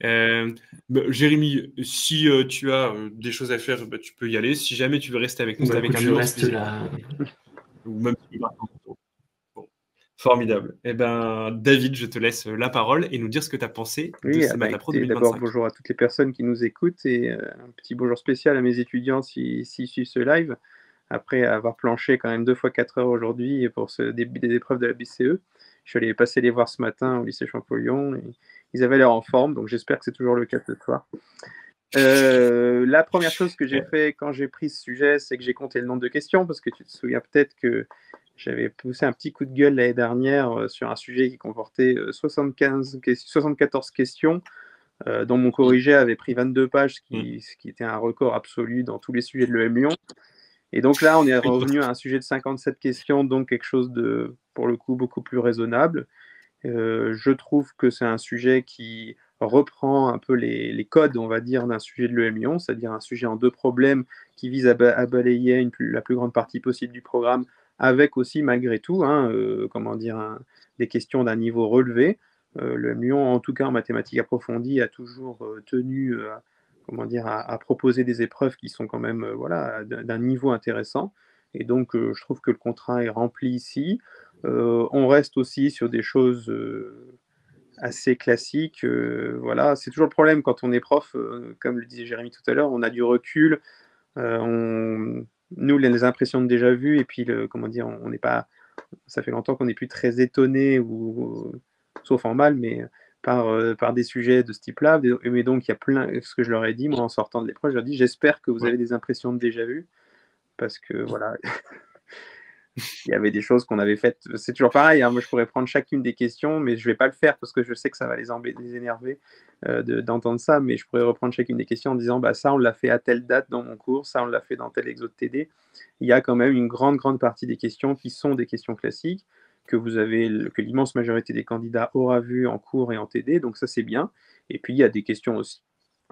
Jérémy, si tu as des choses à faire, tu peux y aller. Si jamais tu veux rester avec nous, c'est avec écoute, un je immense reste plaisir. là. Ou même si tu pars en photo. Bon. Formidable. Eh ben, David, je te laisse la parole et nous dire ce que tu as pensé de Oui, ces Maths Pro écoutez, d'abord 2025. bonjour à toutes les personnes qui nous écoutent et un petit bonjour spécial à mes étudiants s'ils suivent ce live. Après avoir planché quand même 2 fois 4 heures aujourd'hui pour ce début des épreuves de la BCE, je suis allé passer les voir ce matin au lycée Champollion et ils avaient l'air en forme, donc j'espère que c'est toujours le cas ce soir. La première chose que j'ai fait quand j'ai pris ce sujet, c'est que j'ai compté le nombre de questions, parce que tu te souviens peut-être que j'avais poussé un petit coup de gueule l'année dernière sur un sujet qui comportait 74 questions, dont mon corrigé avait pris 22 pages, ce qui était un record absolu dans tous les sujets de l'EM Lyon. Et donc là, on est revenu à un sujet de 57 questions, donc quelque chose de, pour le coup, beaucoup plus raisonnable. Je trouve que c'est un sujet qui reprend un peu les codes, on va dire, d'un sujet de l'EM Lyon, c'est-à-dire un sujet en 2 problèmes qui vise à balayer la plus grande partie possible du programme, avec aussi, malgré tout, comment dire, des questions d'un niveau relevé. L'EM Lyon, en tout cas en mathématiques approfondies, a toujours tenu comment dire, à proposer des épreuves qui sont quand même voilà, d'un niveau intéressant. Et donc, je trouve que le contrat est rempli ici. On reste aussi sur des choses assez classiques. Voilà, c'est toujours le problème quand on est prof, comme le disait Jérémy tout à l'heure, on a du recul, nous les impressions de déjà vu, et puis comment dire, on n'est pas, ça fait longtemps qu'on n'est plus très étonné sauf en mal, mais par des sujets de ce type-là. Mais donc il y a plein, ce que je leur ai dit moi en sortant de l'épreuve, je leur ai dit j'espère que vous avez des impressions de déjà vu, parce que voilà. Il y avait des choses qu'on avait faites. C'est toujours pareil, hein, moi je pourrais prendre chacune des questions, mais je ne vais pas le faire parce que je sais que ça va les énerver d'entendre ça, mais je pourrais reprendre chacune des questions en disant bah, ça on l'a fait à telle date dans mon cours, ça on l'a fait dans tel exo de TD. Il y a quand même une grande partie des questions qui sont des questions classiques, que l'immense majorité des candidats aura vu en cours et en TD, donc ça c'est bien. Et puis il y a des questions aussi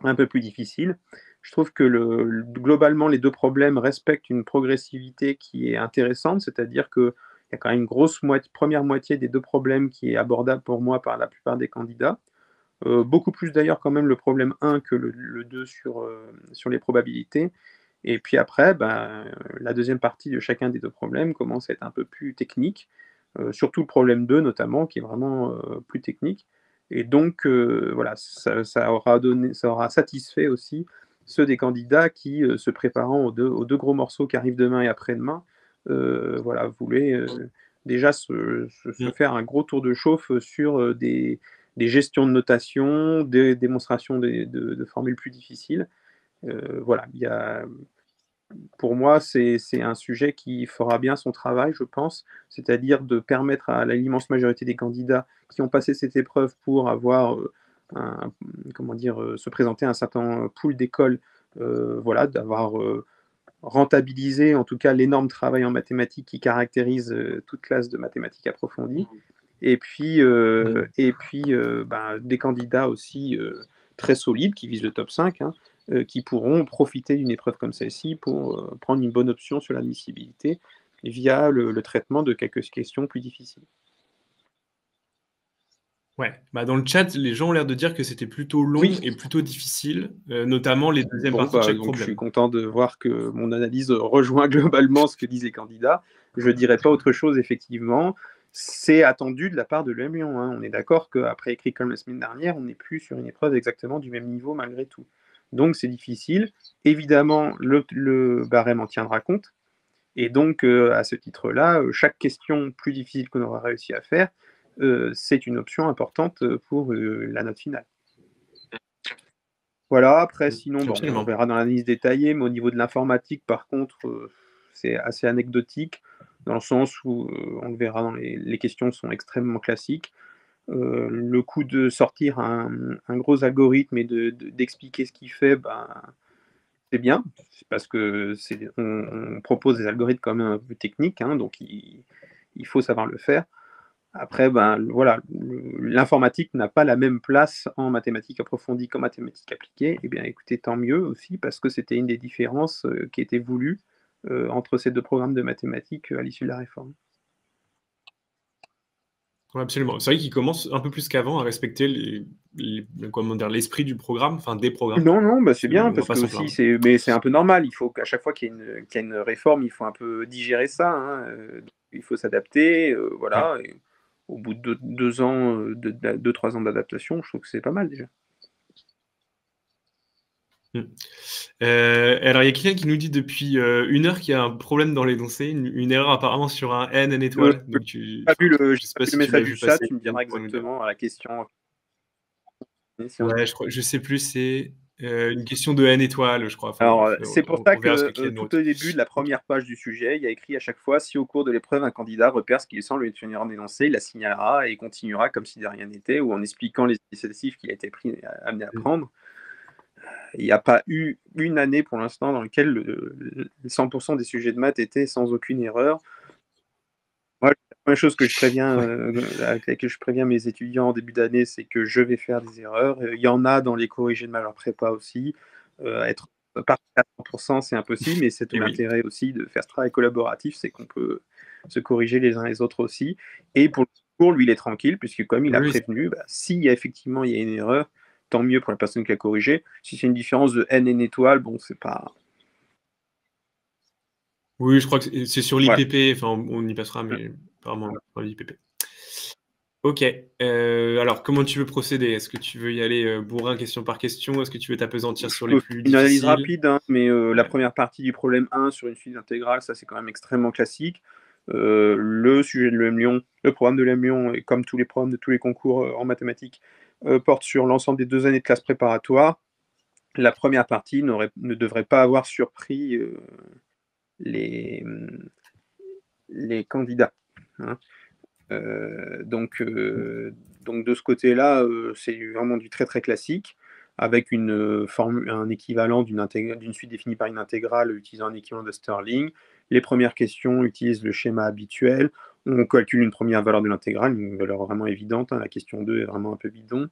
un peu plus difficiles. Je trouve que globalement, les 2 problèmes respectent une progressivité qui est intéressante, c'est-à-dire qu'il y a quand même une grosse première moitié des 2 problèmes qui est abordable pour moi par la plupart des candidats. Beaucoup plus d'ailleurs quand même le problème 1 que le 2 sur les probabilités. Et puis après, la deuxième partie de chacun des 2 problèmes commence à être un peu plus technique, surtout le problème 2 notamment, qui est vraiment plus technique. Et donc, voilà, ça aura satisfait aussi ceux des candidats qui, se préparant aux deux gros morceaux qui arrivent demain et après-demain, voilà, voulaient déjà se faire un gros tour de chauffe sur des gestions de notation, des démonstrations de formules plus difficiles. Voilà, pour moi, c'est un sujet qui fera bien son travail, je pense, c'est-à-dire de permettre à l'immense majorité des candidats qui ont passé cette épreuve pour avoir comment dire, se présenter à un certain pool d'écoles, voilà, d'avoir rentabilisé en tout cas l'énorme travail en mathématiques qui caractérise toute classe de mathématiques approfondies. Et puis, des candidats aussi très solides qui visent le top 5, hein, qui pourront profiter d'une épreuve comme celle-ci pour prendre une bonne option sur l'admissibilité via le traitement de quelques questions plus difficiles. Ouais, dans le chat, les gens ont l'air de dire que c'était plutôt long et plutôt difficile, notamment les deuxièmes parties de chaque donc problème. je suis content de voir que mon analyse rejoint globalement ce que disent les candidats. Je ne dirais pas autre chose, effectivement. C'est attendu de la part de l'EM Lyon, hein. On est d'accord qu'après écrit comme la semaine dernière, on n'est plus sur une épreuve exactement du même niveau malgré tout. Donc c'est difficile. Évidemment, le barème en tiendra compte. Et donc, à ce titre-là, chaque question plus difficile qu'on aura réussi à faire, c'est une option importante pour la note finale. Voilà, après, sinon, on verra dans l'analyse détaillée, mais au niveau de l'informatique, par contre, c'est assez anecdotique, dans le sens où, on le verra dans les questions sont extrêmement classiques. Le coup de sortir un gros algorithme et d'expliquer ce qu'il fait, c'est bien, parce que on propose des algorithmes quand même un peu techniques, hein, donc il faut savoir le faire. Après, voilà, l'informatique n'a pas la même place en mathématiques approfondies qu'en mathématiques appliquées. Eh bien, écoutez, tant mieux aussi, parce que c'était une des différences qui était voulue entre ces 2 programmes de mathématiques à l'issue de la réforme. Ouais, absolument. C'est vrai qu'il commence un peu plus qu'avant à respecter comment dire, l'esprit du programme, enfin des programmes. Non, non, bah, c'est bien On va parce pas que s'en aussi plaindre. c'est un peu normal. Il faut qu'à chaque fois qu'il y a une réforme, il faut un peu digérer ça, hein, donc il faut s'adapter, Ouais. voilà et au bout de 2 ans, 2-3 ans d'adaptation, je trouve que c'est pas mal déjà. Mmh. Alors il y a quelqu'un qui nous dit depuis, 1 heure qu'il y a un problème dans l'énoncé, une erreur apparemment sur un N, N étoile, donc enfin, je J'ai sais pas pas vu le si tu l'as message vu du chat, passer, tu me tu diras pourrais nous dire. exactement à la question. Ouais, je sais plus, c'est, une question de N étoile, je crois. Enfin Alors, bref, c'est pour ça on verra ce que que, Kylian nous tout retourne. au début de la OK. première page du sujet, il y a écrit à chaque fois: «Si au cours de l'épreuve, un candidat repère ce qui semble lui tenir en énoncé, il la signalera et continuera comme si de rien n'était» ou en expliquant les initiatives qu'il a été amené à Mmh. prendre. Il n'y a pas eu une année pour l'instant dans laquelle 100 des sujets de maths étaient sans aucune erreur. Moi, la première chose que je préviens, Ouais. avec laquelle je préviens mes étudiants en début d'année, c'est que je vais faire des erreurs. Il y en a dans les corrigés de ma prépa aussi. Être parfait à 100 c'est impossible, mais c'est tout Et oui. l'intérêt aussi de faire ce travail collaboratif, c'est qu'on peut se corriger les uns les autres aussi. Et pour le concours, lui, il est tranquille puisque comme il Oui, a oui, prévenu, bah, s'il y a effectivement il y a une erreur, tant mieux pour la personne qui a corrigé. Si c'est une différence de n étoiles, bon, c'est pas oui, je crois que c'est sur voilà. l'IPP, enfin on y passera, Mmh. mais apparemment dans l'IPP. OK, alors comment tu veux procéder? Est-ce que tu veux y aller, bourrin question par question? Est-ce que tu veux t'appesantir Je sur les peux faire plus une analyse difficiles? rapide, hein, mais la Ouais. première partie du problème 1 sur une suite intégrale, ça c'est quand même extrêmement classique. Le sujet de l'EM Lyon, le programme de l'EM Lyon et comme tous les programmes de tous les concours, en mathématiques, porte sur l'ensemble des 2 années de classe préparatoire. La première partie ne devrait pas avoir surpris, les, les candidats, hein. Heu, donc Mmh. heu, donc de ce côté-là, c'est vraiment du très, très classique avec un équivalent d'une suite définie par une intégrale utilisant un équivalent de Stirling. Les premières questions utilisent le schéma habituel. On calcule une première valeur de l'intégrale, une valeur vraiment évidente, hein. La question 2 est vraiment un peu bidon,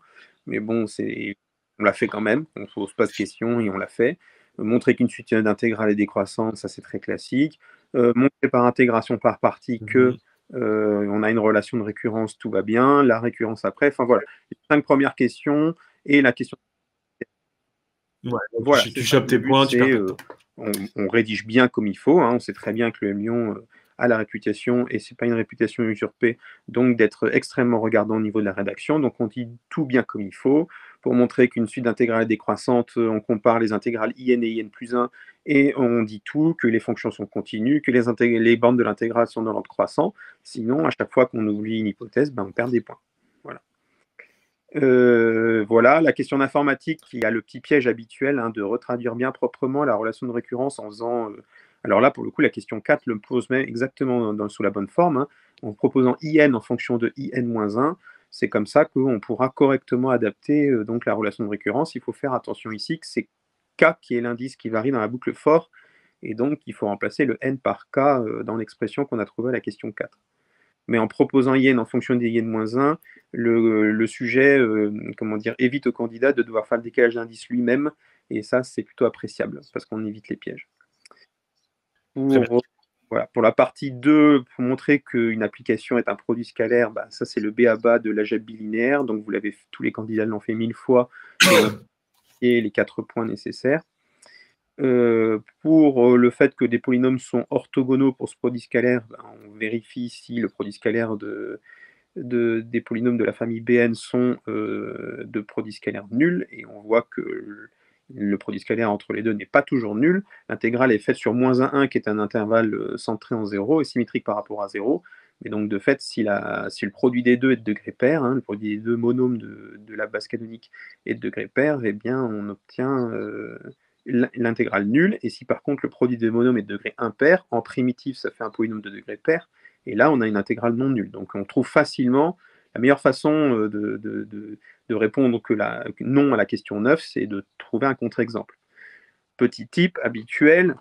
mais bon, on l'a fait quand même. On ne se pose pas de questions et on l'a fait. Montrer qu'une suite d'intégrales est décroissante, ça c'est très classique. Montrer par intégration par partie que Mmh. on a une relation de récurrence, tout va bien. La récurrence après, enfin voilà. Les 5 premières questions et la question Ouais, donc voilà, c'est tu ça. chopes Le tes but, points, tu perds c'est, pas de temps. on rédige bien comme il faut, hein. On sait très bien que le M Lyon, a la réputation et c'est pas une réputation usurpée, donc d'être extrêmement regardant au niveau de la rédaction. Donc on dit tout bien comme il faut. Pour montrer qu'une suite d'intégrales est décroissante, on compare les intégrales IN et IN+1 et on dit tout, que les fonctions sont continues, que les bornes de l'intégrale sont dans l'ordre croissant. Sinon, à chaque fois qu'on oublie une hypothèse, ben, on perd des points. Voilà. Voilà, la question d'informatique qui a le petit piège habituel, hein, de retraduire bien proprement la relation de récurrence en faisant, alors là, pour le coup, la question 4 le pose même exactement sous la bonne forme, hein, en proposant IN en fonction de IN-1. C'est comme ça qu'on pourra correctement adapter, donc la relation de récurrence. Il faut faire attention ici que c'est K qui est l'indice qui varie dans la boucle for et donc il faut remplacer le N par K, dans l'expression qu'on a trouvée à la question 4. Mais en proposant yen en fonction des yen-1, le sujet, comment dire, évite au candidat de devoir faire le décalage d'indice lui-même et ça, c'est plutôt appréciable parce qu'on évite les pièges. Très bien. Pour, voilà, pour la partie 2, pour montrer qu'une application est un produit scalaire, bah, ça, c'est le b.a-ba de l'algèbre bilinéaire. Donc, tous les candidats l'ont fait 1000 fois et ont fait les 4 points nécessaires. Pour le fait que des polynômes sont orthogonaux pour ce produit scalaire, ben, on vérifie si le produit scalaire des polynômes de la famille Bn sont de produits scalaires nuls, et on voit que le produit scalaire entre les deux n'est pas toujours nul. L'intégrale est faite sur -1, qui est un intervalle centré en 0 et symétrique par rapport à 0. Mais donc, de fait, si le produit des deux est de degré pair, hein, le produit des deux monômes de la base canonique est de degré pair, eh bien, on obtient l'intégrale nulle. Et si par contre le produit des monômes est de degré impair, en primitif, ça fait un polynôme de degré pair. Et là, on a une intégrale non nulle. Donc, on trouve facilement la meilleure façon de répondre que non à la question 9, c'est de trouver un contre-exemple. Petit type habituel,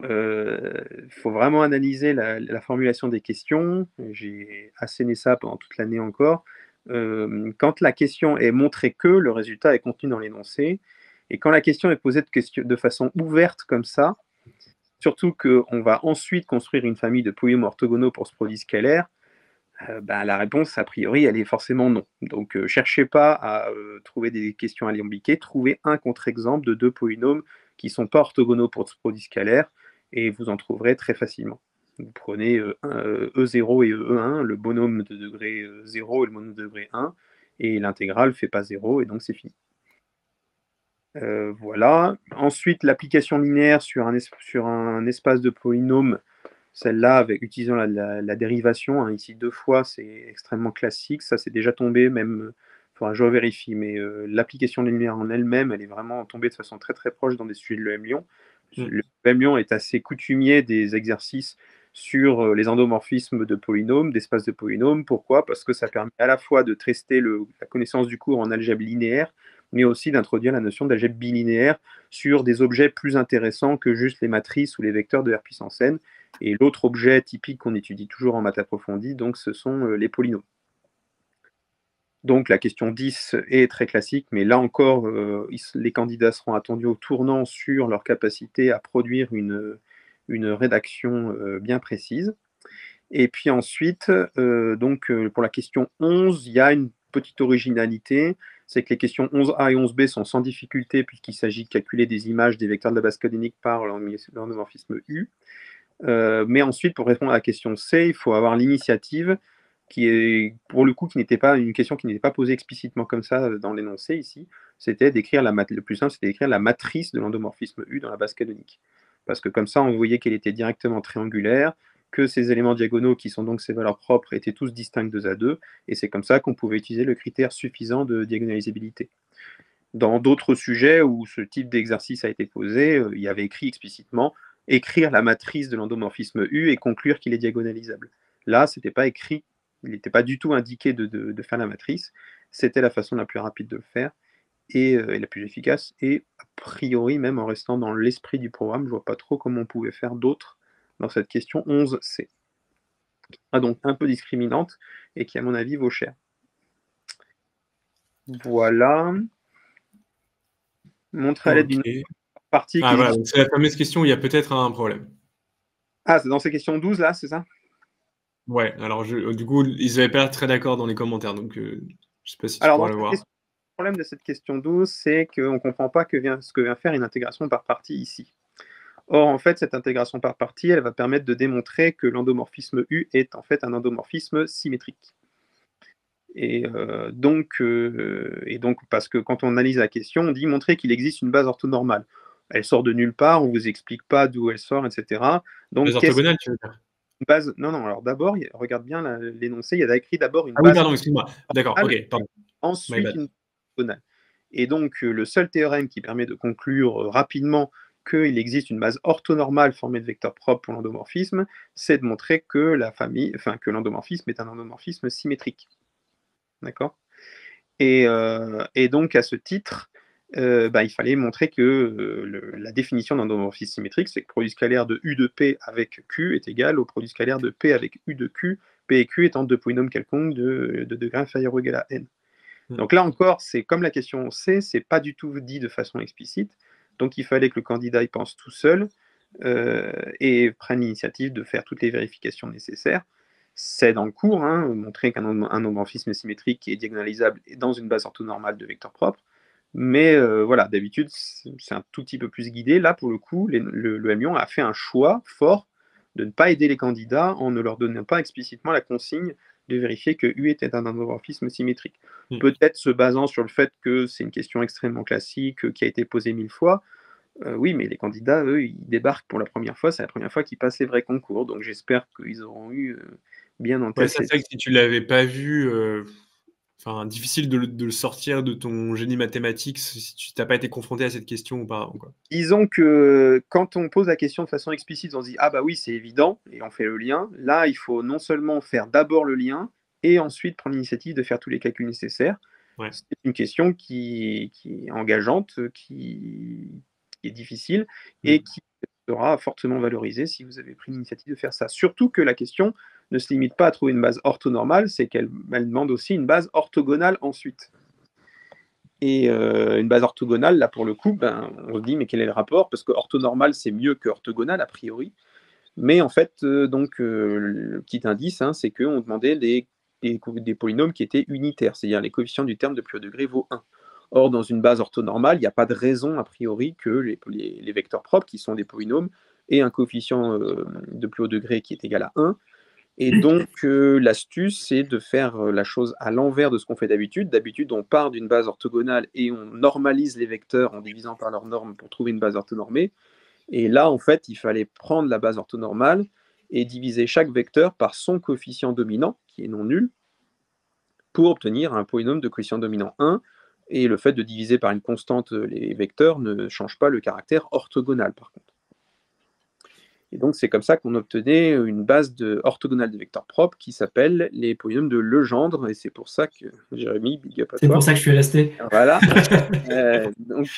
il faut vraiment analyser la formulation des questions. J'ai asséné ça pendant toute l'année encore. Quand la question est montrée que, le résultat est contenu dans l'énoncé. Et quand la question est posée de façon ouverte comme ça, surtout qu'on va ensuite construire une famille de polynômes orthogonaux pour ce produit scalaire, La réponse, a priori, elle est forcément non. Donc, cherchez pas à trouver des questions alambiquées, trouvez un contre-exemple de deux polynômes qui ne sont pas orthogonaux pour ce produit scalaire, et vous en trouverez très facilement. Vous prenez E0 et E1, le bonhomme de degré 0 et le bonhomme de degré 1, et l'intégrale ne fait pas 0, et donc c'est fini. Voilà. Ensuite, l'application linéaire sur un espace de polynômes, celle-là, utilisant la dérivation, hein, ici 2 fois, c'est extrêmement classique. Ça, c'est déjà tombé, même, il faudra que je revérifie, mais l'application linéaire en elle-même, elle est vraiment tombée de façon très très proche dans des sujets de l'EM-Lyon. Le EM-Lyon est assez coutumier des exercices sur les endomorphismes de polynômes, d'espaces de polynômes. Pourquoi? Parce que ça permet à la fois de tester la connaissance du cours en algèbre linéaire, mais aussi d'introduire la notion d'algèbre bilinéaire sur des objets plus intéressants que juste les matrices ou les vecteurs de R puissance n. Et l'autre objet typique qu'on étudie toujours en maths approfondie, donc, ce sont les polynômes. Donc la question 10 est très classique, mais là encore, les candidats seront attendus au tournant sur leur capacité à produire une rédaction bien précise. Et puis ensuite, pour la question 11, il y a une petite originalité, c'est que les questions 11A et 11B sont sans difficulté puisqu'il s'agit de calculer des images des vecteurs de la base canonique par l'endomorphisme U. Mais ensuite, pour répondre à la question C, il faut avoir l'initiative qui est, pour le coup, qui n'était pas une question qui n'était pas posée explicitement comme ça dans l'énoncé ici. C'était d'écrire le plus simple, c'était d'écrire la matrice de l'endomorphisme U dans la base canonique. Parce que comme ça, on voyait qu'elle était directement triangulaire, que ces éléments diagonaux, qui sont donc ses valeurs propres, étaient tous distincts 2 à 2, et c'est comme ça qu'on pouvait utiliser le critère suffisant de diagonalisabilité. Dans d'autres sujets où ce type d'exercice a été posé, il y avait écrit explicitement écrire la matrice de l'endomorphisme U et conclure qu'il est diagonalisable. Là, c'était pas écrit, il n'était pas du tout indiqué de faire la matrice. C'était la façon la plus rapide de le faire et la plus efficace. Et a priori, même en restant dans l'esprit du programme, je vois pas trop comment on pouvait faire d'autre dans cette question 11C. Donc un peu discriminante et qui, à mon avis, vaut cher. Voilà. Montrer à l'aide d'une partie qui voilà, c'est la fameuse question où il y a peut-être un problème. Ah, c'est dans ces questions 12 là, c'est ça? Ouais, alors du coup, ils n'avaient pas l'air très d'accord dans les commentaires, donc je sais pas si tu Alors, pourras le voir. Le problème de cette question 12, c'est qu'on ne comprend pas ce que vient faire une intégration par partie ici. Or, en fait, cette intégration par partie, elle va permettre de démontrer que l'endomorphisme U est en fait un endomorphisme symétrique. Et donc, parce que quand on analyse la question, on dit montrer qu'il existe une base orthonormale. Elle sort de nulle part, on ne vous explique pas d'où elle sort, etc. Donc, Les orthogonales, tu veux dire? base... Non, non, alors d'abord, regarde bien l'énoncé, il y a écrit d'abord une Ah oui, base pardon, excuse-moi. D'accord, ok, pardon. ensuite une orthogonale. Et donc, le seul théorème qui permet de conclure rapidement qu'il existe une base orthonormale formée de vecteurs propres pour l'endomorphisme, c'est de montrer que que l'endomorphisme est un endomorphisme symétrique. D'accord? Et donc, à ce titre, il fallait montrer que la définition d'un endomorphisme symétrique, c'est que le produit scalaire de U de P avec Q est égal au produit scalaire de P avec U de Q, P et Q étant deux polynômes quelconques de degré inférieur ou égal à n. Donc là encore, c'est comme la question C, c'est pas du tout dit de façon explicite. Donc il fallait que le candidat y pense tout seul et prenne l'initiative de faire toutes les vérifications nécessaires. C'est dans le cours, hein, montrer qu'un endomorphisme symétrique est diagonalisable dans une base orthonormale de vecteurs propres. Mais voilà, d'habitude, c'est un tout petit peu plus guidé. Là, pour le coup, le M-Lyon a fait un choix fort de ne pas aider les candidats en ne leur donnant pas explicitement la consigne de vérifier que U était un endomorphisme symétrique. Peut-être se basant sur le fait que c'est une question extrêmement classique qui a été posée 1000 fois. Oui, mais les candidats, eux, ils débarquent pour la première fois, c'est la première fois qu'ils passent les vrais concours, donc j'espère qu'ils auront eu bien en Ouais, tête. ça, c'est vrai que si tu l'avais pas vu, difficile de le sortir de ton génie mathématique si tu n'as pas été confronté à cette question auparavant, quoi. Disons que quand on pose la question de façon explicite, on se dit ah bah oui, c'est évident, et on fait le lien. Là, il faut non seulement faire d'abord le lien, et ensuite prendre l'initiative de faire tous les calculs nécessaires. Ouais. C'est une question qui est engageante, qui est difficile, et qui sera fortement valorisée si vous avez pris l'initiative de faire ça. Surtout que la question ne se limite pas à trouver une base orthonormale, c'est qu'elle demande aussi une base orthogonale ensuite. Et une base orthogonale, là pour le coup, on se dit mais quel est le rapport? Parce que orthonormal c'est mieux que orthogonal a priori. Mais en fait, le petit indice, hein, c'est qu'on demandait des polynômes qui étaient unitaires, c'est-à-dire les coefficients du terme de plus haut degré vaut 1. Or, dans une base orthonormale, il n'y a pas de raison, a priori, que les vecteurs propres, qui sont des polynômes, aient un coefficient de plus haut degré qui est égal à 1. Et donc, l'astuce, c'est de faire la chose à l'envers de ce qu'on fait d'habitude. D'habitude, on part d'une base orthogonale et on normalise les vecteurs en divisant par leur norme pour trouver une base orthonormée. Et là, en fait, il fallait prendre la base orthonormale et diviser chaque vecteur par son coefficient dominant, qui est non nul, pour obtenir un polynôme de coefficient dominant 1. Et le fait de diviser par une constante les vecteurs ne change pas le caractère orthogonal, par contre. Et donc, c'est comme ça qu'on obtenait une base orthogonale de vecteurs propres qui s'appelle les polynômes de Legendre. Et c'est pour ça que, Jérémy, big up à toi. C'est pour ça que je suis resté. Voilà.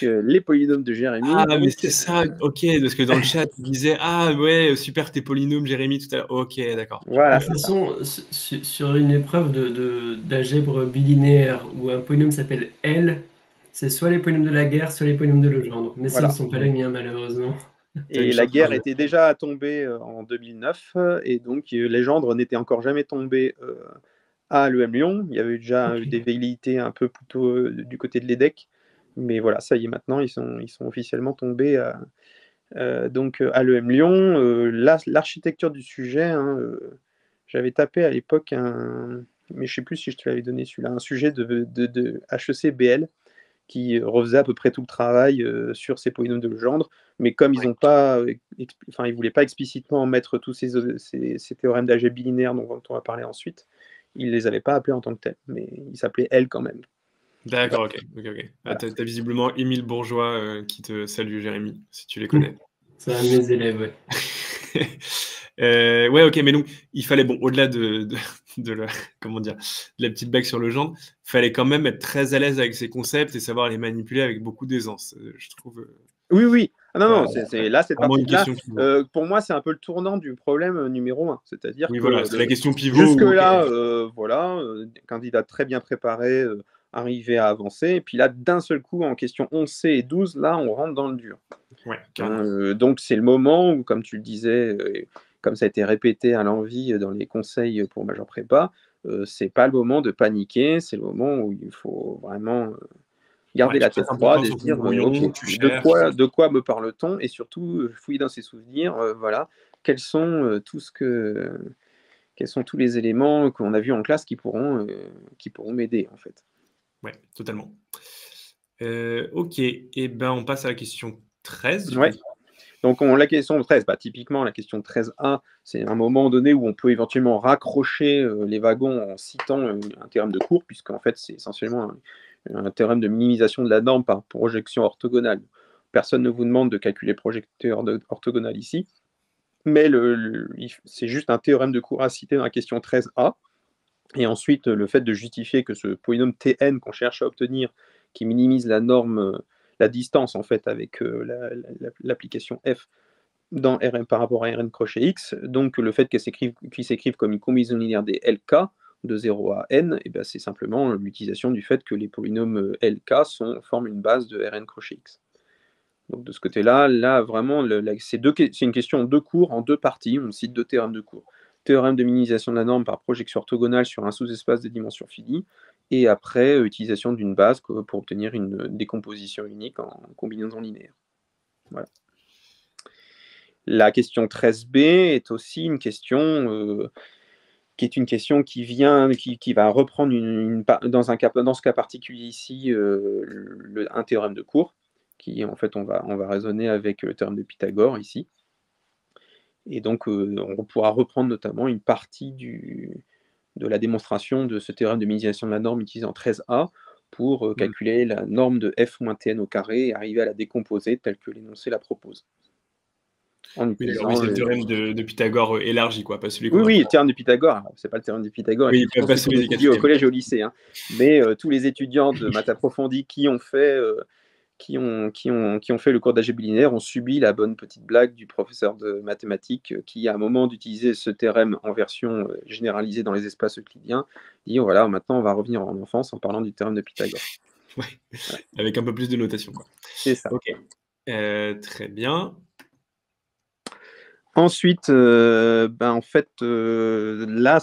Les polynômes de Jérémy. Ah, mais c'est ça, ok, parce que dans le chat, tu disais, ah ouais, super tes polynômes, Jérémy, tout à l'heure. Ok, d'accord. Voilà. De toute façon, sur une épreuve d'algèbre bilinéaire où un polynôme s'appelle L, c'est soit les polynômes de Laguerre, soit les polynômes de Legendre. Mais Voilà. ce ne sont pas les miens, malheureusement. Et Laguerre était déjà tombée en 2009, et donc Legendre n'était encore jamais tombé à l'EM Lyon. Il y avait déjà des velléités un peu plutôt du côté de l'EDEC, mais voilà, ça y est, maintenant ils sont officiellement tombés donc à l'EM Lyon. L'architecture du sujet, hein, j'avais tapé à l'époque mais je ne sais plus si je te l'avais donné celui-là, un sujet de HEC-BL qui refaisait à peu près tout le travail sur ces polynômes de Legendre, mais comme ils n'ont pas, enfin, ils voulaient pas explicitement mettre tous ces théorèmes d'algèbre bilinéaire dont on va parler ensuite, ils les avaient pas appelés en tant que tels, mais ils s'appelaient L quand même. D'accord, ok. Voilà. Tu as visiblement Émile Bourgeois qui te salue, Jérémy, si tu les connais. C'est un de mes élèves, ouais. Ouais, ok, mais donc il fallait, bon, au-delà de la, comment dire, de la petite blague sur le genre, il fallait quand même être très à l'aise avec ces concepts et savoir les manipuler avec beaucoup d'aisance, je trouve. Oui. Ah non, c'est là, cette partie-là, pour moi, c'est un peu le tournant du problème numéro 1. C'est-à-dire oui, que voilà, c'est la question pivot. Jusque-là, voilà, candidat très bien préparé, arrivé à avancer, et puis là, d'un seul coup, en question 11C et 12, là, on rentre dans le dur. Ouais, donc, c'est le moment où, comme tu le disais, comme ça a été répété à l'envi dans les conseils pour major prépa, c'est pas le moment de paniquer, c'est le moment où il faut vraiment garder la tête froide et se dire de quoi me parle-t-on, et surtout fouiller dans ses souvenirs, voilà, quels sont tous les éléments qu'on a vus en classe qui pourront m'aider, en fait. Ouais, totalement. Ok, et ben on passe à la question 13. Ouais. Donc la question 13, typiquement la question 13A, c'est un moment donné où on peut éventuellement raccrocher les wagons en citant un théorème de cours, puisqu'en fait c'est essentiellement un théorème de minimisation de la norme par projection orthogonale. Personne ne vous demande de calculer projecteur orthogonal ici, mais c'est juste un théorème de cours à citer dans la question 13A. Et ensuite, le fait de justifier que ce polynôme Tn qu'on cherche à obtenir, qui minimise la norme, la distance en fait avec l'application f dans Rn par rapport à Rn crochet x, donc le fait qu'il s'écrive comme une combinaison linéaire des Lk de 0 à n, et c'est simplement l'utilisation du fait que les polynômes Lk forment une base de Rn crochet x. Donc de ce côté-là, vraiment, c'est une question de cours en deux parties, on cite deux théorèmes de cours. Théorème de minimisation de la norme par projection orthogonale sur un sous-espace de dimension finie, et après, utilisation d'une base pour obtenir une décomposition unique en combinaison linéaire. Voilà. La question 13b est aussi une question qui va reprendre dans ce cas particulier ici un théorème de cours, qui en fait on va raisonner avec le théorème de Pythagore ici. Et donc on pourra reprendre notamment une partie de la démonstration de ce théorème de minimisation de la norme utilisé en 13a pour calculer la norme de f moins tn au carré et arriver à la décomposer telle que l'énoncé la propose. C'est le théorème de Pythagore élargi, quoi, pas celui Oui, le théorème de Pythagore, c'est pas le théorème de Pythagore, oui, pas celui étudié au collège et au lycée, hein. Mais tous les étudiants de maths approfondie qui ont fait le cours d'algèbre linéaire ont subi la bonne petite blague du professeur de mathématiques qui, à un moment d'utiliser ce théorème en version généralisée dans les espaces euclidiens, dit voilà, maintenant on va revenir en enfance en parlant du théorème de Pythagore. Ouais. Voilà. Avec un peu plus de notation, quoi. C'est ça. Ok. Très bien. Ensuite, en fait, là,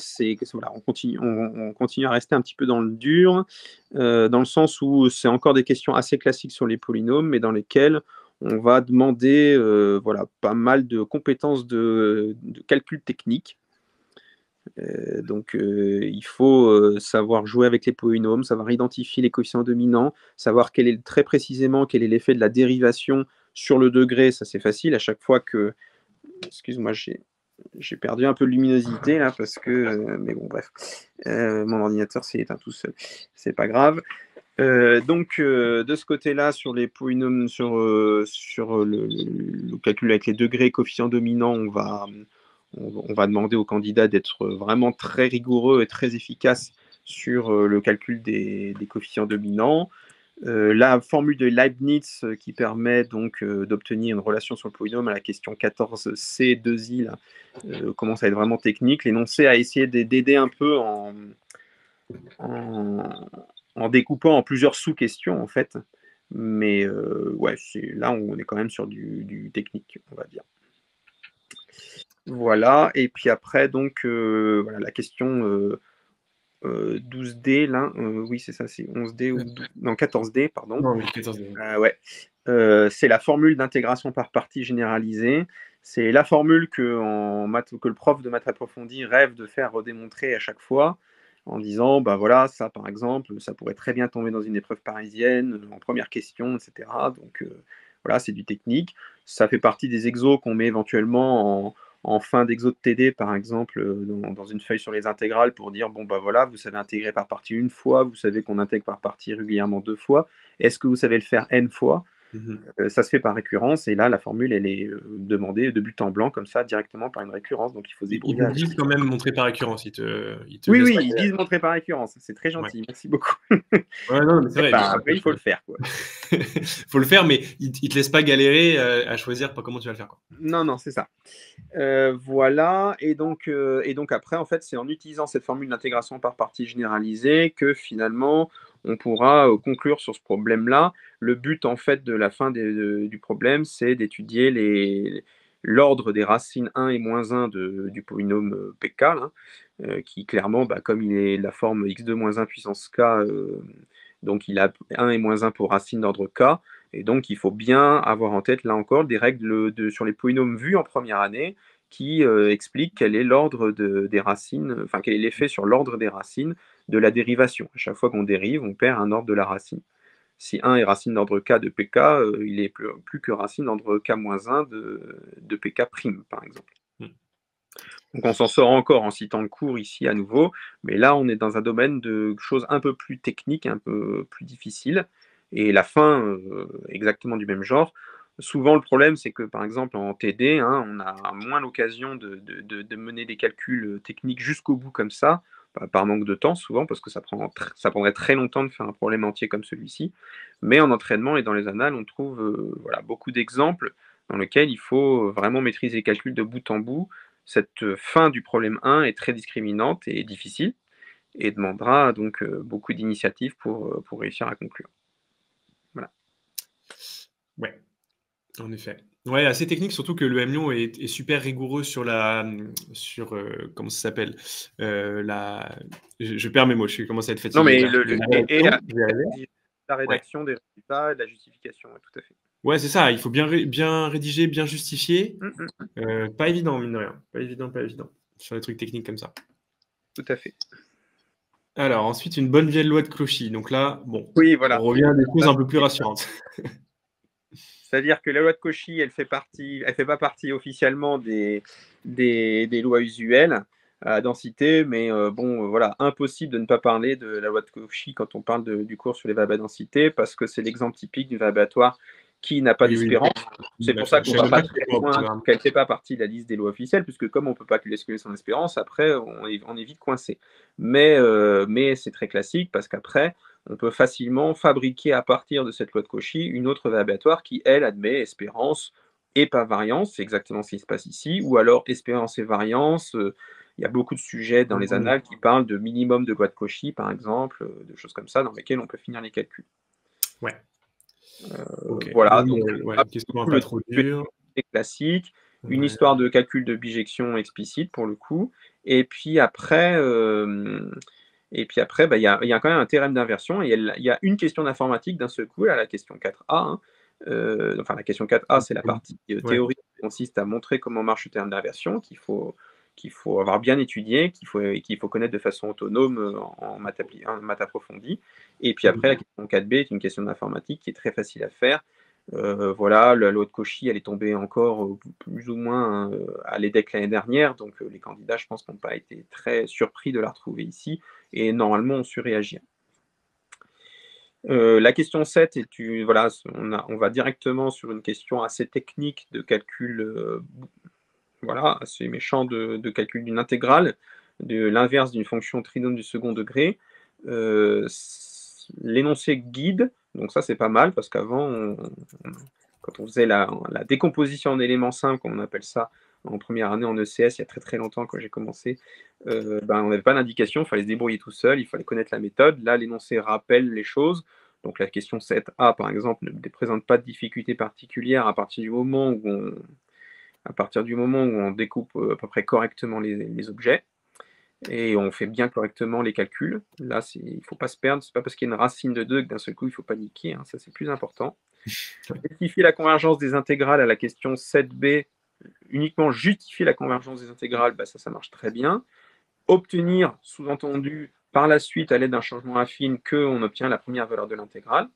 voilà, on continue à rester un petit peu dans le dur, dans le sens où c'est encore des questions assez classiques sur les polynômes, mais dans lesquelles on va demander voilà, pas mal de compétences de calcul technique. Donc, il faut savoir jouer avec les polynômes, savoir identifier les coefficients dominants, savoir très précisément quel est l'effet de la dérivation sur le degré. Ça, c'est facile. À chaque fois que... Excuse-moi, j'ai perdu un peu de luminosité là parce que... mais bon, bref. Mon ordinateur s'est éteint tout seul. C'est pas grave. Donc, de ce côté-là, sur les polynômes, sur le calcul avec les degrés coefficients dominants, on va demander au candidat d'être vraiment très rigoureux et très efficace sur le calcul des coefficients dominants. La formule de Leibniz qui permet donc d'obtenir une relation sur le polynôme à la question 14C 2i commence à être vraiment technique. L'énoncé a essayé d'aider un peu en découpant en plusieurs sous-questions en fait. Mais ouais, là on est quand même sur du technique, on va dire. Voilà, et puis après, donc, voilà, la question 12D, là, oui, c'est ça, c'est 11D ou 12, non, 14D, pardon. Non, oui, 14D. Ouais. C'est la formule d'intégration par partie généralisée. C'est la formule que le prof de maths approfondie rêve de faire redémontrer à chaque fois, en disant, bah voilà, ça par exemple, ça pourrait très bien tomber dans une épreuve parisienne, en première question, etc. Donc voilà, c'est du technique. Ça fait partie des exos qu'on met éventuellement en fin d'exo de TD, par exemple, dans une feuille sur les intégrales pour dire, bon, bah voilà, vous savez intégrer par partie une fois, vous savez qu'on intègre par partie régulièrement 2 fois. Est-ce que vous savez le faire n fois? Ça se fait par récurrence, et là, la formule, elle est demandée de but en blanc, comme ça, directement par une récurrence. Donc, il faut se Ils débrouiller. te disent quand même montrer par récurrence. Ils te Oui, laissent oui, pas ils faire. disent montrer par récurrence. C'est très gentil. Ouais. Merci beaucoup. Ouais, non, mais c'est vrai. Après, il faut le faire, quoi. Faut le faire, mais ils te laissent pas galérer à choisir pas comment tu vas le faire, quoi. Non, non, c'est ça. Voilà, et donc après, en fait, c'est en utilisant cette formule d'intégration par partie généralisée que finalement, on pourra conclure sur ce problème-là. Le but, en fait, de la fin du problème, c'est d'étudier l'ordre des racines 1 et moins 1 du polynôme pk, là, qui clairement, bah, comme il est la forme x2 moins 1 puissance k, donc il a 1 et moins 1 pour racine d'ordre k. Et donc, il faut bien avoir en tête, là encore, des règles sur les polynômes vus en première année qui expliquent quel est l'ordre des racines, enfin, quel est l'effet sur l'ordre des racines de la dérivation. À chaque fois qu'on dérive, on perd un ordre de la racine. Si 1 est racine d'ordre k de pk, il est plus que racine d'ordre k-1 de pk', par exemple. Donc, on s'en sort encore en citant le cours ici à nouveau, mais là, on est dans un domaine de choses un peu plus techniques, un peu plus difficiles. Et la fin, exactement du même genre. Souvent, le problème, c'est que, par exemple, en TD, hein, on a moins l'occasion de mener des calculs techniques jusqu'au bout comme ça, par manque de temps, souvent, parce que ça prendrait très longtemps de faire un problème entier comme celui-ci. Mais en entraînement et dans les annales, on trouve voilà, beaucoup d'exemples dans lesquels il faut vraiment maîtriser les calculs de bout en bout. Cette fin du problème 1 est très discriminante et difficile, et demandera donc beaucoup d'initiatives pour réussir à conclure. Voilà. Ouais, en effet. Ouais, assez technique, surtout que le M Lyon est super rigoureux sur comment ça s'appelle, je perds mes mots, je commence à être fatigué. Non, mais la Ouais. rédaction des résultats et de la justification, ouais, tout à fait. Ouais, c'est ça, il faut bien rédiger, bien justifier. Pas évident, mine de rien. Pas évident, sur des trucs techniques comme ça. Tout à fait. Alors, ensuite, une bonne vieille loi de Cauchy. Donc là, bon, Oui, voilà. on revient à des choses un peu plus rassurantes. C'est-à-dire que la loi de Cauchy, elle fait pas partie officiellement des lois usuelles à densité, mais bon, voilà, impossible de ne pas parler de la loi de Cauchy quand on parle du cours sur les variables à densité, parce que c'est l'exemple typique d'une variable aléatoire qui n'a pas Oui, d'espérance. C'est pour ça qu'on va pas très loin loin, qu'elle ne fait pas partie de la liste des lois officielles, puisque comme on ne peut pas calculer son espérance, après, on est vite coincé. Mais c'est très classique, parce qu'après, on peut facilement fabriquer à partir de cette loi de Cauchy une autre variable aléatoire qui, elle, admet espérance et pas variance. C'est exactement ce qui se passe ici. Ou alors espérance et variance. Il y a beaucoup de sujets dans les annales qui parlent de minimum de loi de Cauchy, par exemple, de choses comme ça, dans lesquelles on peut finir les calculs. Ouais. Okay. Voilà. Donc, question un peu trop dure. C'est classique. une Ouais. histoire de calcul de bijection explicite pour le coup. Et puis après, bah, il y a quand même un théorème d'inversion et il y a une question d'informatique d'un seul coup, là, la question 4A, hein. Enfin, la question 4A, c'est la partie Ouais. théorique qui consiste à montrer comment marche le théorème d'inversion, qu'il faut avoir bien étudié, qu'il faut connaître de façon autonome en maths approfondie. Et puis après, la question 4B est une question d'informatique qui est très facile à faire. Voilà, la loi de Cauchy, elle est tombée encore plus ou moins hein, à l'EDEC l'année dernière, donc les candidats, je pense, n'ont pas été très surpris de la retrouver ici, et normalement, on surréagit. La question 7, voilà, on va directement sur une question assez technique de calcul, voilà, assez méchant de calcul d'une intégrale, de l'inverse d'une fonction trinôme du second degré. L'énoncé guide, donc ça c'est pas mal, parce qu'avant, quand on faisait la décomposition en éléments simples, comme on appelle ça, en première année en ECS, il y a très très longtemps quand j'ai commencé, on n'avait pas d'indication, il fallait se débrouiller tout seul, il fallait connaître la méthode. Là, l'énoncé rappelle les choses. Donc la question 7a, par exemple, ne présente pas de difficulté particulière à partir du moment où on découpe à peu près correctement les objets et on fait bien correctement les calculs. Là, il ne faut pas se perdre, c'est pas parce qu'il y a une racine de 2 que d'un seul coup il faut paniquer, hein, ça c'est plus important. Justifier la convergence des intégrales à la question 7b, uniquement justifier la convergence des intégrales, ça marche très bien. Obtenir, sous-entendu, par la suite, à l'aide d'un changement affine, qu'on obtient la première valeur de l'intégrale.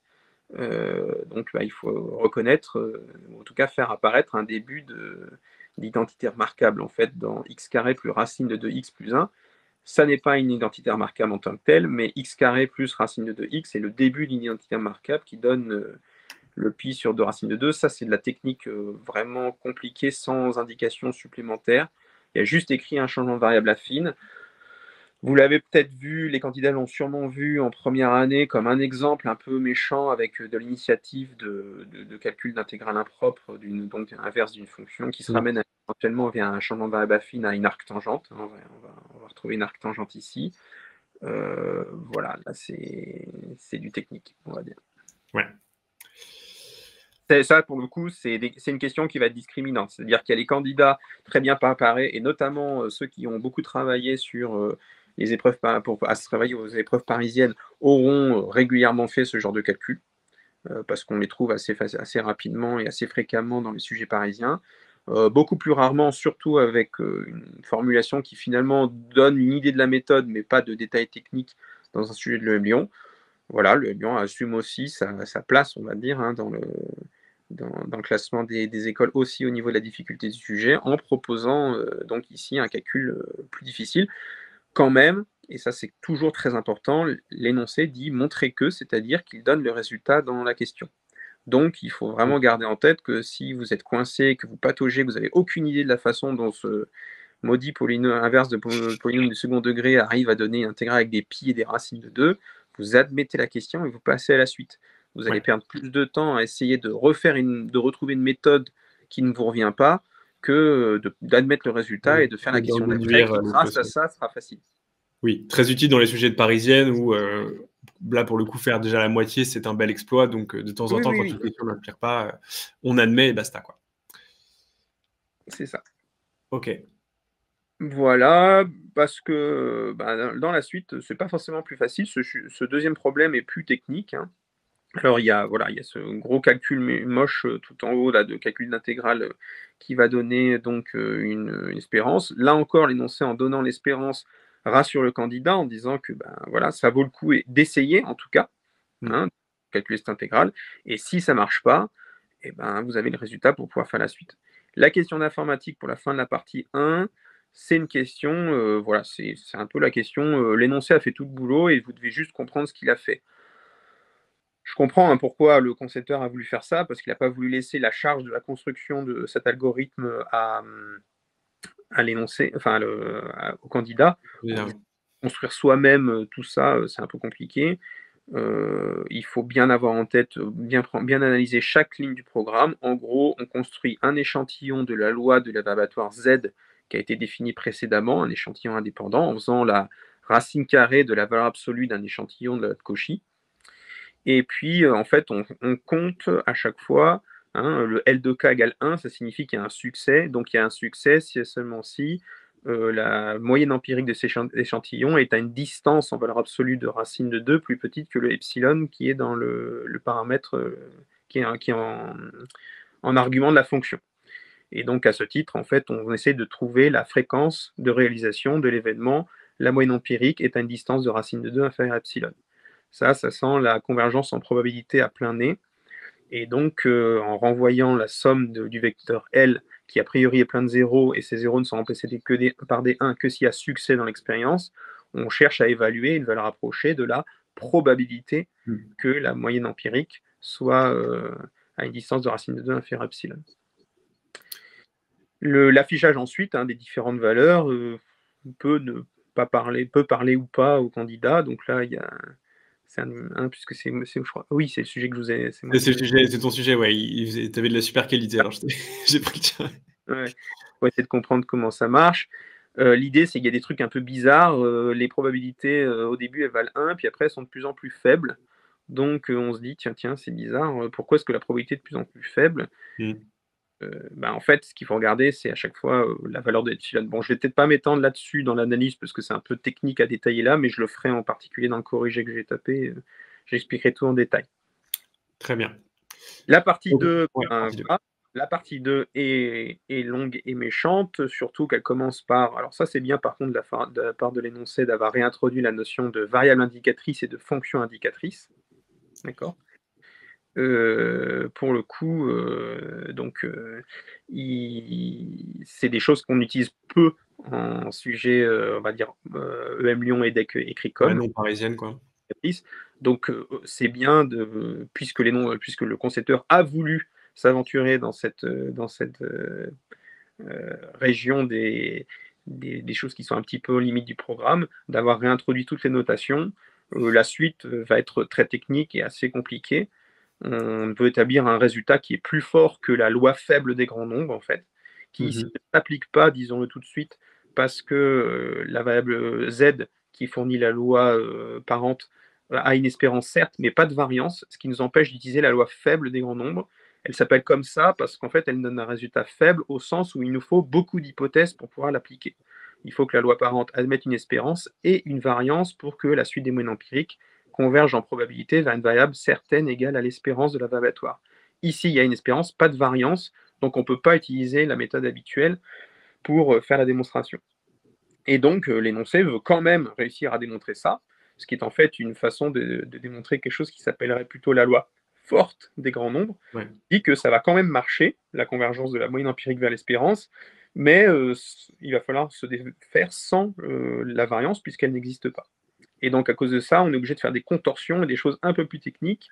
Donc il faut reconnaître, ou en tout cas faire apparaître un début d'identité remarquable en fait dans x carré plus racine de 2x plus 1. Ça n'est pas une identité remarquable en tant que telle, mais x carré plus racine de 2x est le début d'une identité remarquable qui donne le pi sur 2 racines de 2. Ça, c'est de la technique vraiment compliquée sans indication supplémentaire. Il y a juste écrit un changement de variable affine. Vous l'avez peut-être vu, les candidats l'ont sûrement vu en première année comme un exemple un peu méchant avec de l'initiative de calcul d'intégrale impropre, donc inverse d'une fonction qui se ramène éventuellement via un changement de variable affine à une arctangente. On va retrouver une arctangente ici. Voilà, là c'est du technique, on va dire. Ouais. Ça, pour le coup, c'est une question qui va être discriminante. C'est-à-dire qu'il y a les candidats très bien préparés, et notamment ceux qui ont beaucoup travaillé sur les épreuves à travailler aux épreuves parisiennes, auront régulièrement fait ce genre de calcul, parce qu'on les trouve assez rapidement et assez fréquemment dans les sujets parisiens. Beaucoup plus rarement, surtout avec une formulation qui finalement donne une idée de la méthode, mais pas de détails techniques dans un sujet de l'EM Lyon. Voilà, le Lyon assume aussi sa place, on va dire, hein, dans le classement des écoles aussi au niveau de la difficulté du sujet, en proposant donc ici un calcul plus difficile. Quand même, et ça c'est toujours très important, l'énoncé dit montrer que, c'est-à-dire qu'il donne le résultat dans la question. Donc il faut vraiment garder en tête que si vous êtes coincé, que vous pataugez, que vous n'avez aucune idée de la façon dont ce maudit polynôme inverse de polynôme du second degré arrive à donner une intégrale avec des pi et des racines de 2, vous admettez la question et vous passez à la suite. Vous allez perdre plus de temps à essayer de retrouver une méthode qui ne vous revient pas que d'admettre le résultat et de faire la question d'après qui, grâce à ça, sera facile. Oui, très utile dans les sujets de parisienne où là, pour le coup, faire déjà la moitié, c'est un bel exploit. Donc, de temps en temps, quand une question n'inspire pas, on admet et basta, quoi. C'est ça. Ok. Voilà, parce que dans la suite, c'est pas forcément plus facile. Ce deuxième problème est plus technique, hein. Alors, il y a ce gros calcul moche tout en haut là, de calcul d'intégrale qui va donner donc une espérance. Là encore, l'énoncé en donnant l'espérance rassure le candidat en disant que voilà, ça vaut le coup d'essayer en tout cas, hein, calculer cette intégrale. Et si ça ne marche pas, vous avez le résultat pour pouvoir faire la suite. La question d'informatique pour la fin de la partie 1, c'est une question, voilà, c'est un peu la question, l'énoncé a fait tout le boulot et vous devez juste comprendre ce qu'il a fait. Je comprends hein, pourquoi le concepteur a voulu faire ça, parce qu'il n'a pas voulu laisser la charge de la construction de cet algorithme à l'énoncé, enfin au candidat. Construire soi-même tout ça, c'est un peu compliqué. Il faut bien avoir en tête, bien analyser chaque ligne du programme. En gros, on construit un échantillon de la loi de l'observatoire Z qui a été défini précédemment, un échantillon indépendant, en faisant la racine carrée de la valeur absolue d'un échantillon de la loi de Cauchy. Et puis, en fait, on compte à chaque fois Hein, le L de K égale 1, ça signifie qu'il y a un succès. Donc il y a un succès si et seulement si la moyenne empirique de cet échantillon est à une distance en valeur absolue de racine de 2 plus petite que le epsilon qui est dans le paramètre qui est en argument de la fonction. Et donc à ce titre, en fait, on essaie de trouver la fréquence de réalisation de l'événement. La moyenne empirique est à une distance de racine de 2 inférieure à epsilon. Ça sent la convergence en probabilité à plein nez. Et donc, en renvoyant la somme du vecteur L, qui a priori est plein de zéros, et ces zéros ne sont remplacés par des 1 que s'il y a succès dans l'expérience, on cherche à évaluer une valeur approchée de la probabilité que la moyenne empirique soit à une distance de racine de 2 inférieure à epsilon. L'affichage ensuite des différentes valeurs peut parler ou pas au candidat. Donc là, il y a puisque je crois. Oui, c'est le sujet que je vous ai. C'est ton sujet, ouais. Tu avais de la super qualité, alors j'ai pris le tien. Ouais. Faut essayer de comprendre comment ça marche. L'idée, c'est qu'il y a des trucs un peu bizarres. Les probabilités, au début, elles valent 1, puis après, elles sont de plus en plus faibles. Donc, on se dit, tiens, c'est bizarre. Pourquoi est-ce que la probabilité est de plus en plus faible en fait, ce qu'il faut regarder, c'est à chaque fois la valeur de epsilon. Bon, je vais peut-être pas m'étendre là-dessus dans l'analyse parce que c'est un peu technique à détailler là, mais je le ferai en particulier dans le corrigé que j'ai tapé. J'expliquerai tout en détail. Très bien. La partie 2, la partie 2 est longue et méchante, surtout qu'elle commence par... Alors ça, c'est bien par contre de la part de l'énoncé d'avoir réintroduit la notion de variable indicatrice et de fonction indicatrice. D'accord. Pour le coup, c'est des choses qu'on utilise peu en sujet, on va dire, EM Lyon, EDEC, Écricom. Ouais, non parisienne, quoi. Donc, c'est bien, puisque le concepteur a voulu s'aventurer dans cette région des choses qui sont un petit peu aux limites du programme, d'avoir réintroduit toutes les notations. La suite va être très technique et assez compliquée. On veut établir un résultat qui est plus fort que la loi faible des grands nombres, en fait, qui ici ne s'applique pas, disons-le tout de suite, parce que la variable z, qui fournit la loi parente, a une espérance certes, mais pas de variance, ce qui nous empêche d'utiliser la loi faible des grands nombres. Elle s'appelle comme ça parce qu'en fait, elle donne un résultat faible au sens où il nous faut beaucoup d'hypothèses pour pouvoir l'appliquer. Il faut que la loi parente admette une espérance et une variance pour que la suite des moyennes empiriques converge en probabilité vers une variable certaine égale à l'espérance de la variatoire. Ici, il y a une espérance, pas de variance, donc on ne peut pas utiliser la méthode habituelle pour faire la démonstration. Et donc, l'énoncé veut quand même réussir à démontrer ça, ce qui est en fait une façon de démontrer quelque chose qui s'appellerait plutôt la loi forte des grands nombres, dit que ça va quand même marcher, la convergence de la moyenne empirique vers l'espérance, mais il va falloir se défaire sans la variance puisqu'elle n'existe pas. Et donc, à cause de ça, on est obligé de faire des contorsions et des choses un peu plus techniques,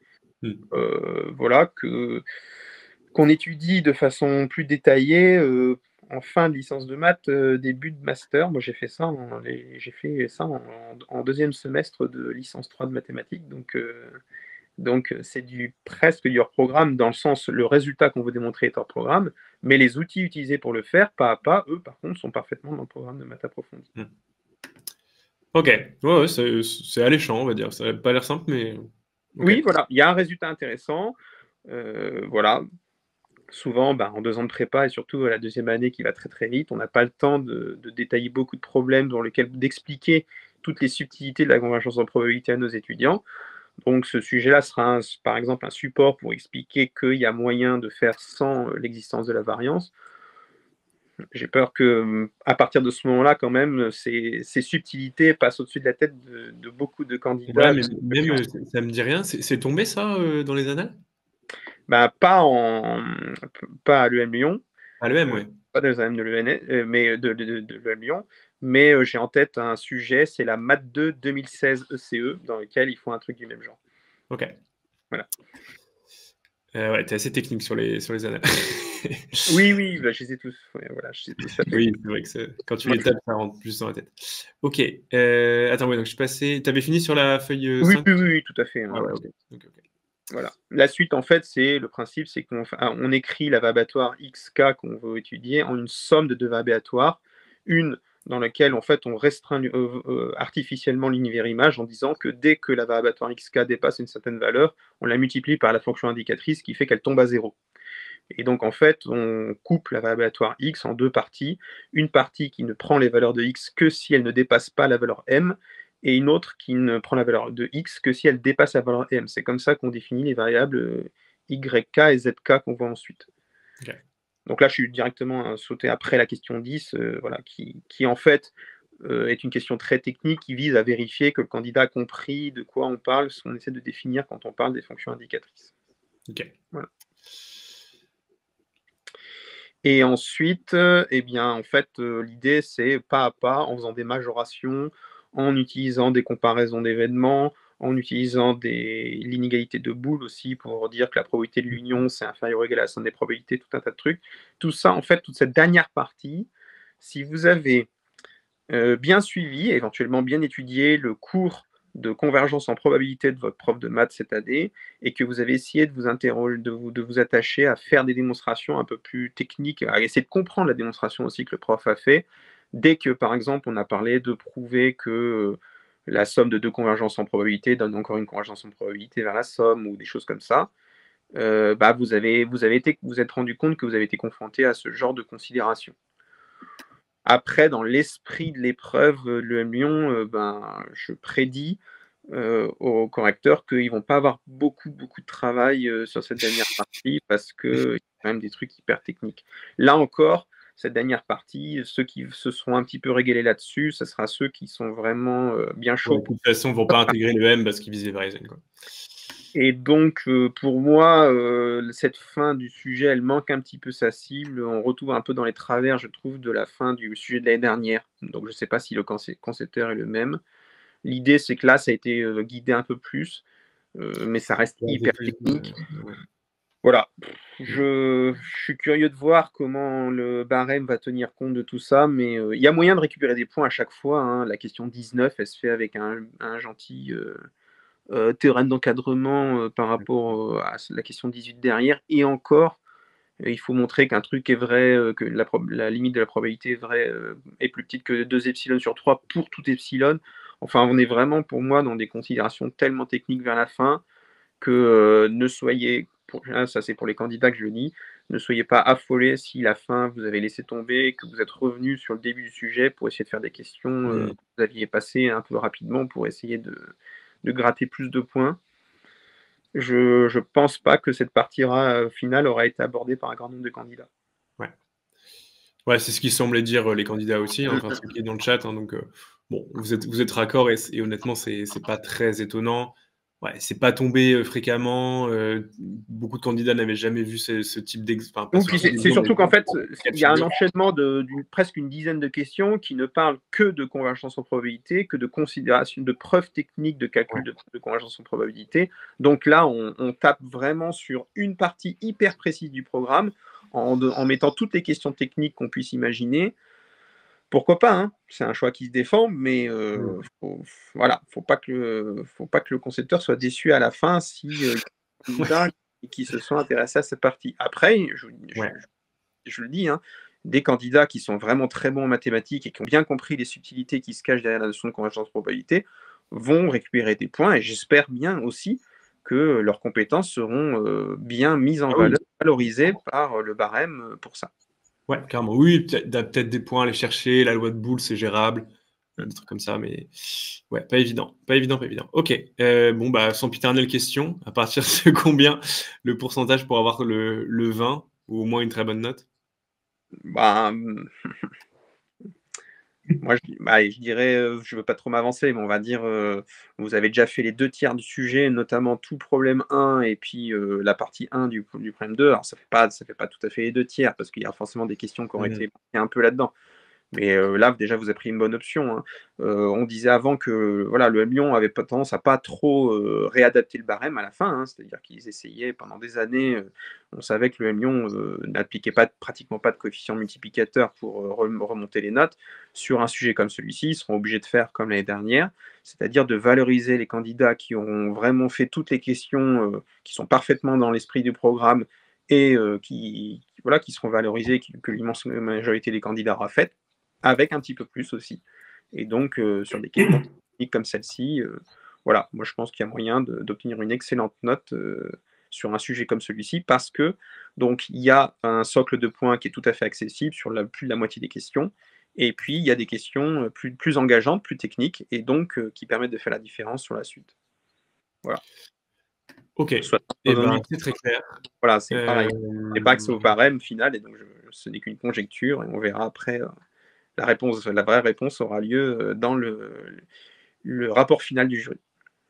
qu'on étudie de façon plus détaillée en fin de licence de maths, début de master. Moi, j'ai fait ça en deuxième semestre de licence 3 de mathématiques. Donc, c'est presque du hors-programme dans le sens, le résultat qu'on veut démontrer est hors programme, mais les outils utilisés pour le faire, pas à pas, eux, par contre, sont parfaitement dans le programme de maths approfondie. Ok, ouais, c'est alléchant, on va dire. Ça n'a pas l'air simple, mais... Oui, voilà, il y a un résultat intéressant. Voilà. Souvent, en 2 ans de prépa et surtout à la deuxième année qui va très très vite, on n'a pas le temps de détailler beaucoup de problèmes d'expliquer toutes les subtilités de la convergence en probabilité à nos étudiants. Donc ce sujet-là sera par exemple un support pour expliquer qu'il y a moyen de faire sans l'existence de la variance. J'ai peur que, à partir de ce moment-là, quand même, ces subtilités passent au-dessus de la tête de beaucoup de candidats. Ouais, mais même, ça me dit rien. C'est tombé, ça, dans les annales? Pas à l'EM Lyon. À l'EM, oui. Pas dans les annales de l'EM, mais de l'EM Lyon. Mais j'ai en tête un sujet, c'est la Math 2 2016 ECE, dans lequel ils font un truc du même genre. Ok. Voilà. Ouais, t'es assez technique sur les annales. Oui, je les ai tous. Ouais, voilà, je les ai tous. Oui, c'est vrai que quand tu les tapes, ça rentre plus dans la tête. Ok. Attends, donc je suis passé. T'avais fini sur la feuille 5? Oui, tout à fait. Ah ouais, ok. Voilà. La suite, en fait, le principe, c'est qu'on écrit la variatoire xk qu'on veut étudier en une somme de 2 variatoires, une dans laquelle, en fait, on restreint artificiellement l'univers image en disant que dès que la variatoire xk dépasse une certaine valeur, on la multiplie par la fonction indicatrice qui fait qu'elle tombe à 0. Et donc, en fait, on coupe la variable aléatoire x en deux parties. Une partie qui ne prend les valeurs de x que si elle ne dépasse pas la valeur m, et une autre qui ne prend la valeur de x que si elle dépasse la valeur m. C'est comme ça qu'on définit les variables yk et zk qu'on voit ensuite. Okay. Donc là, je suis directement sauté après la question 10, voilà, qui en fait est une question très technique qui vise à vérifier que le candidat a compris de quoi on parle, ce qu'on essaie de définir quand on parle des fonctions indicatrices. Okay. Voilà. Et ensuite, eh bien, en fait, l'idée, c'est pas à pas, en faisant des majorations, en utilisant des comparaisons d'événements, en utilisant l'inégalité de Boole aussi pour dire que la probabilité de l'union, c'est inférieur ou égal à la somme des probabilités, tout un tas de trucs. Tout ça, en fait, toute cette dernière partie, si vous avez bien suivi, éventuellement bien étudié le cours de convergence en probabilité de votre prof de maths cette année, et que vous avez essayé de vous interroger, de vous attacher à faire des démonstrations un peu plus techniques, à essayer de comprendre la démonstration aussi que le prof a fait, dès que, par exemple, on a parlé de prouver que la somme de deux convergences en probabilité donne encore une convergence en probabilité vers la somme, ou des choses comme ça, bah, vous êtes rendu compte que vous avez été confronté à ce genre de considération. Après, dans l'esprit de l'épreuve, le M Lyon, ben, je prédis aux correcteurs qu'ils ne vont pas avoir beaucoup de travail sur cette dernière partie parce qu'il y a quand même des trucs hyper techniques. Là encore, cette dernière partie, ceux qui se seront un petit peu régalés là-dessus, ce sera ceux qui sont vraiment bien chauds. Ouais, de toute façon, ils ne vont pas intégrer le M parce qu'ils visent Verizon, quoi. Et donc, pour moi, cette fin du sujet, elle manque un petit peu sa cible. On retrouve un peu dans les travers, je trouve, de la fin du sujet de l'année dernière. Donc, je ne sais pas si le concepteur est le même. L'idée, c'est que là, ça a été guidé un peu plus, mais ça reste hyper technique. Ouais. Voilà. Je suis curieux de voir comment le barème va tenir compte de tout ça, mais il y a moyen de récupérer des points à chaque fois, hein. La question 19, elle se fait avec un gentil théorème d'encadrement par rapport à la question 18 derrière. Et encore, il faut montrer qu'un truc est vrai, que la limite de la probabilité est vraie, est plus petite que 2 epsilon sur 3 pour tout epsilon. Enfin, on est vraiment, pour moi, dans des considérations tellement techniques vers la fin que ne soyez, ça c'est pour les candidats que je le dis, ne soyez pas affolés si la fin vous avez laissé tomber, que vous êtes revenu sur le début du sujet pour essayer de faire des questions que vous aviez passées un peu rapidement pour essayer de gratter plus de points. Je ne pense pas que cette partie finale aura été abordée par un grand nombre de candidats. Ouais, c'est ce qu'ils semblaient dire les candidats aussi, hein, enfin ceux qui est dans le chat. Hein, donc bon, vous êtes raccord et honnêtement, c'est pas très étonnant. Ouais, c'est pas tombé fréquemment. Beaucoup de candidats n'avaient jamais vu ce type d'exemple. C'est surtout qu'en fait, il y a un enchaînement presque une dizaine de questions qui ne parlent que de convergence en probabilité, que de considération, de preuves techniques de calcul de convergence en probabilité. Donc là, on tape vraiment sur une partie hyper précise du programme en mettant toutes les questions techniques qu'on puisse imaginer. Pourquoi pas, hein, c'est un choix qui se défend, mais voilà, faut pas que le concepteur soit déçu à la fin si qui se sont intéressés à cette partie. Après, je le dis, hein, des candidats qui sont vraiment très bons en mathématiques et qui ont bien compris les subtilités qui se cachent derrière la notion de convergence probabilité vont récupérer des points, et j'espère bien aussi que leurs compétences seront bien mises en valeur, valorisées par le barème pour ça. Ouais, carrément. Oui, peut-être des points à aller chercher. La loi de Boole, c'est gérable. Des trucs comme ça, mais ouais, pas évident. Pas évident. Ok. Bon, bah, sempiternelle question. À partir de combien le pourcentage pour avoir le 20 ou au moins une très bonne note? Bah, moi, je dirais, je veux pas trop m'avancer, mais on va dire, vous avez déjà fait les 2 tiers du sujet, notamment tout problème 1 et puis la partie 1 du problème 2. Alors ça fait pas tout à fait les 2 tiers parce qu'il y a forcément des questions qui ont été un peu là-dedans. Mais là, déjà, vous avez pris une bonne option, hein. On disait avant que voilà, le M Lyon avait pas tendance à pas trop réadapter le barème à la fin, hein, c'est-à-dire qu'ils essayaient pendant des années. On savait que le M Lyon n'appliquait pratiquement pas de coefficient multiplicateur pour remonter les notes. Sur un sujet comme celui-ci, ils seront obligés de faire comme l'année dernière, c'est-à-dire de valoriser les candidats qui ont vraiment fait toutes les questions qui sont parfaitement dans l'esprit du programme et qui seront valorisés, que l'immense majorité des candidats aura fait, avec un petit peu plus aussi. Et donc, sur des questions techniques comme celle-ci, voilà, moi je pense qu'il y a moyen d'obtenir une excellente note sur un sujet comme celui-ci, parce que donc il y a un socle de points qui est tout à fait accessible sur plus de la moitié des questions, et puis il y a des questions plus engageantes, plus techniques, et donc qui permettent de faire la différence sur la suite. Voilà. Ok, Soit c'est très clair. voilà, c'est pareil. C'est pas accès au barème final, et donc ce n'est qu'une conjecture, et on verra après. La vraie réponse aura lieu dans le rapport final du jury.